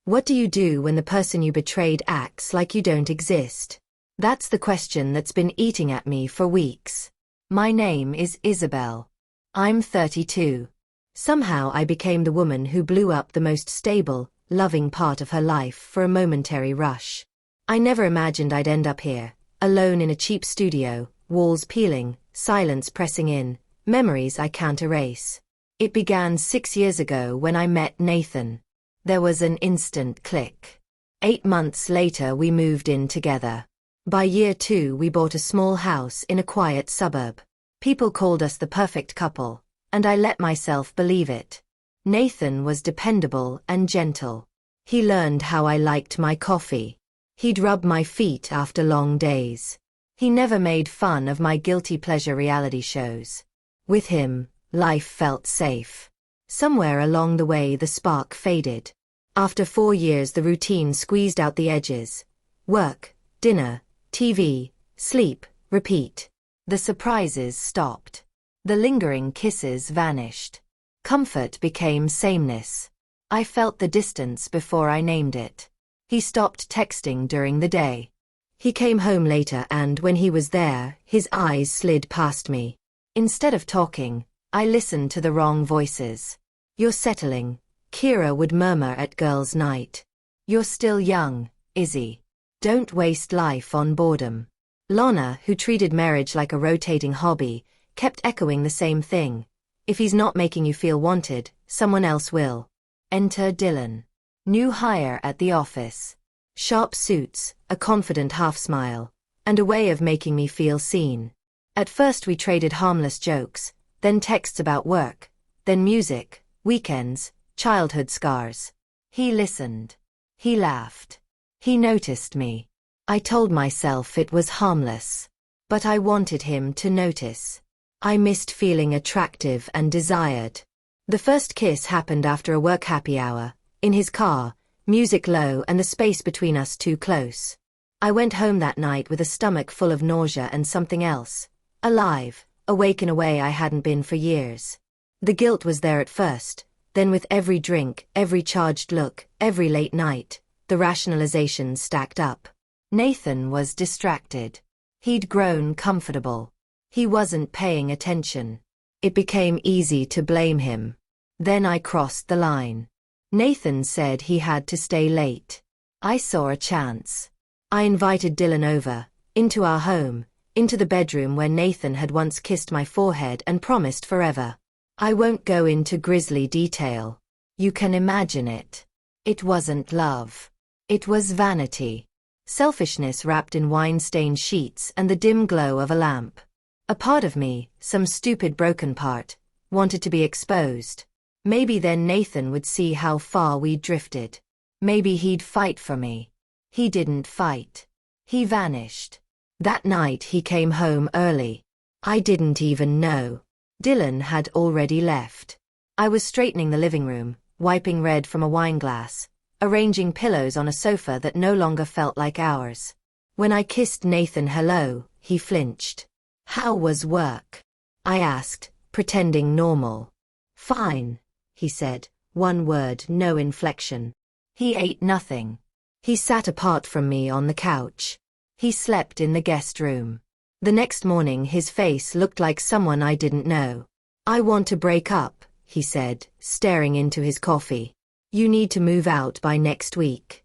What do you do when the person you betrayed acts like you don't exist? That's the question that's been eating at me for weeks. My name is Isabel. I'm 32. Somehow I became the woman who blew up the most stable, loving part of her life for a momentary rush. I never imagined I'd end up here, alone in a cheap studio, walls peeling, silence pressing in, memories I can't erase. It began 6 years ago when I met Nathan. There was an instant click. 8 months later we moved in together. By year 2 we bought a small house in a quiet suburb. People called us the perfect couple, and I let myself believe it. Nathan was dependable and gentle. He learned how I liked my coffee. He'd rub my feet after long days. He never made fun of my guilty pleasure reality shows. With him, life felt safe. Somewhere along the way the spark faded. After 4 years the routine squeezed out the edges. Work, dinner, TV, sleep, repeat. The surprises stopped. The lingering kisses vanished. Comfort became sameness. I felt the distance before I named it. He stopped texting during the day. He came home later and when he was there, his eyes slid past me. Instead of talking, I listened to the wrong voices. You're settling, Kira would murmur at girls' night. You're still young, Izzy. Don't waste life on boredom. Lana, who treated marriage like a rotating hobby, kept echoing the same thing. If he's not making you feel wanted, someone else will. Enter Dylan. New hire at the office. Sharp suits, a confident half-smile, and a way of making me feel seen. At first we traded harmless jokes, then texts about work, then music, weekends, childhood scars. He listened. He laughed. He noticed me. I told myself it was harmless. But I wanted him to notice. I missed feeling attractive and desired. The first kiss happened after a work happy hour, in his car, music low and the space between us too close. I went home that night with a stomach full of nausea and something else. Alive, awake in a way I hadn't been for years. The guilt was there at first, then with every drink, every charged look, every late night, the rationalizations stacked up. Nathan was distracted. He'd grown comfortable. He wasn't paying attention. It became easy to blame him. Then I crossed the line. Nathan said he had to stay late. I saw a chance. I invited Dylan over, into our home, into the bedroom where Nathan had once kissed my forehead and promised forever. I won't go into grisly detail. You can imagine it. It wasn't love. It was vanity. Selfishness wrapped in wine-stained sheets and the dim glow of a lamp. A part of me, some stupid broken part, wanted to be exposed. Maybe then Nathan would see how far we'd drifted. Maybe he'd fight for me. He didn't fight. He vanished. That night he came home early. I didn't even know. Dylan had already left. I was straightening the living room, wiping red from a wine glass, arranging pillows on a sofa that no longer felt like ours. When I kissed Nathan hello, he flinched. How was work? I asked, pretending normal. Fine, he said, one word, no inflection. He ate nothing. He sat apart from me on the couch. He slept in the guest room. The next morning his face looked like someone I didn't know. I want to break up, he said, staring into his coffee. You need to move out by next week.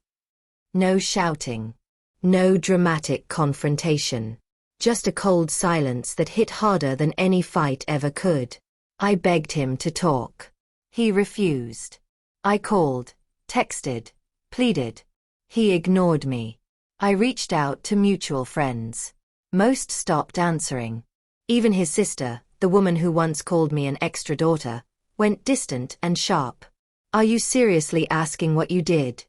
No shouting. No dramatic confrontation. Just a cold silence that hit harder than any fight ever could. I begged him to talk. He refused. I called, texted, pleaded. He ignored me. I reached out to mutual friends. Most stopped answering. Even his sister, the woman who once called me an extra daughter, went distant and sharp. Are you seriously asking what you did?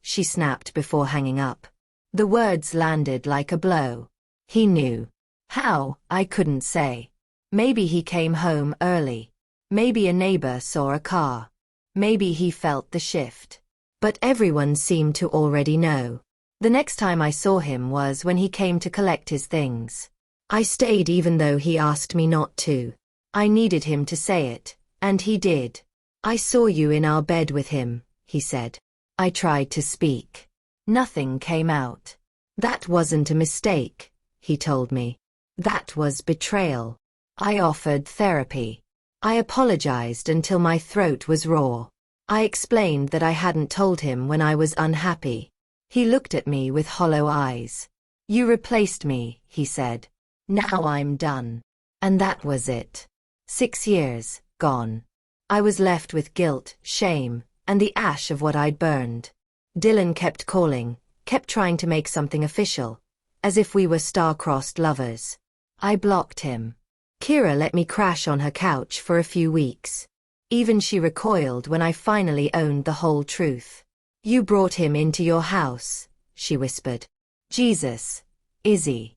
She snapped before hanging up. The words landed like a blow. He knew. How, I couldn't say. Maybe he came home early. Maybe a neighbor saw a car. Maybe he felt the shift. But everyone seemed to already know. The next time I saw him was when he came to collect his things. I stayed even though he asked me not to. I needed him to say it, and he did. I saw you in our bed with him, he said. I tried to speak. Nothing came out. That wasn't a mistake, he told me. That was betrayal. I offered therapy. I apologized until my throat was raw. I explained that I hadn't told him when I was unhappy. He looked at me with hollow eyes. You replaced me, he said. Now I'm done. And that was it. 6 years, gone. I was left with guilt, shame, and the ash of what I'd burned. Dylan kept calling, kept trying to make something official, as if we were star-crossed lovers. I blocked him. Kira let me crash on her couch for a few weeks. Even she recoiled when I finally owned the whole truth. You brought him into your house, she whispered. Jesus, Izzy.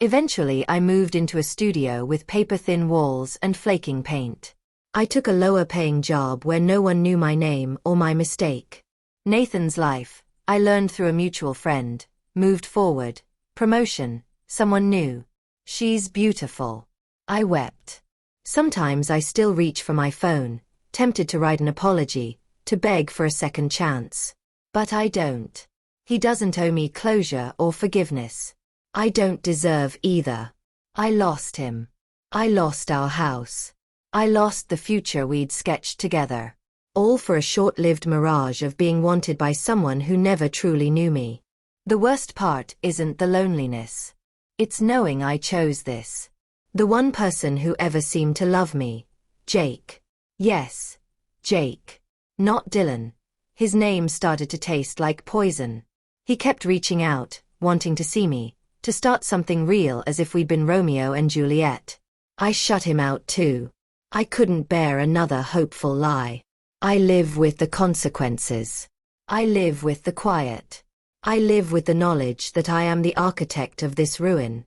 Eventually I moved into a studio with paper-thin walls and flaking paint. I took a lower-paying job where no one knew my name or my mistake. Nathan's life, I learned through a mutual friend, moved forward. Promotion, someone new. She's beautiful. I wept. Sometimes I still reach for my phone, tempted to write an apology, to beg for a second chance. But I don't. He doesn't owe me closure or forgiveness. I don't deserve either. I lost him. I lost our house. I lost the future we'd sketched together. All for a short-lived mirage of being wanted by someone who never truly knew me. The worst part isn't the loneliness. It's knowing I chose this. The one person who ever seemed to love me. Jake. Yes, Jake. Not Dylan. His name started to taste like poison. He kept reaching out, wanting to see me, to start something real as if we'd been Romeo and Juliet. I shut him out too. I couldn't bear another hopeful lie. I live with the consequences. I live with the quiet. I live with the knowledge that I am the architect of this ruin.